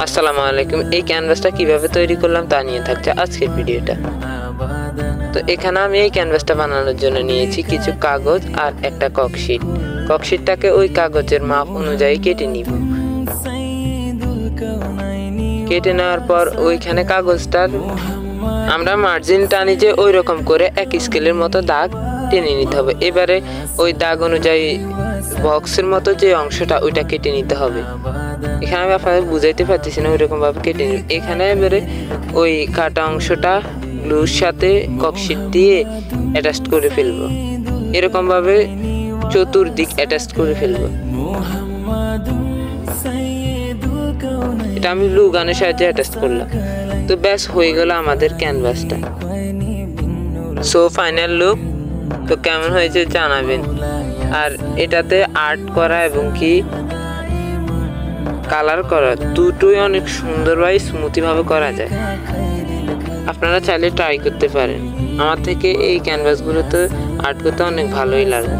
আসসালামু আলাইকুম। এই ক্যানভাসটা কিভাবে তৈরি করলাম তা নিয়ে থাকছে আজকের ভিডিওটা। তো এখানে আমি এই ক্যানভাসটা বানানোর জন্য নিয়েছি কিছু কাগজ আর একটা ককশিট। ককশিটটাকে ওই কাগজের মাপ অনুযায়ী কেটে নিব। কেটে নেওয়ার পর ওইখানে কাগজটার আমরা মার্জিন টানি যে ওই রকম করে এক স্কেলের মতো দাগ টেনে নিতে হবে। এবারে ওই দাগ অনুযায়ী বক্সের মতো যে অংশটা ওইটা কেটে নিতে হবে। এখানে আমি আপনাদের বুঝাইতে পারতেছি না, ওইরকম ভাবে কেটে নিব। এখানে এবারে ওই কাটা অংশটা গ্লুর সাথে ককশিট দিয়ে অ্যাটাচ করে ফেলবো। এরকম ভাবে চতুর্দিক অ্যাটাচ করে ফেলবো। এটা আমি গ্লু গানের সাহায্যে অ্যাটাচ করলাম। তো ব্যাস হয়ে গেল আমাদের ক্যানভাসটা। So final look. তো কেমন হয়েছে জানাবেন। আর এটাতে আর্ট করা এবং কি কালার করা দুটোই অনেক সুন্দরভাবে স্মুথি ভাবে করা যায়। আপনারা চাইলে ট্রাই করতে পারেন। আমার থেকে এই ক্যানভাসগুলোতে আর্ট করতে অনেক ভালোই লাগে।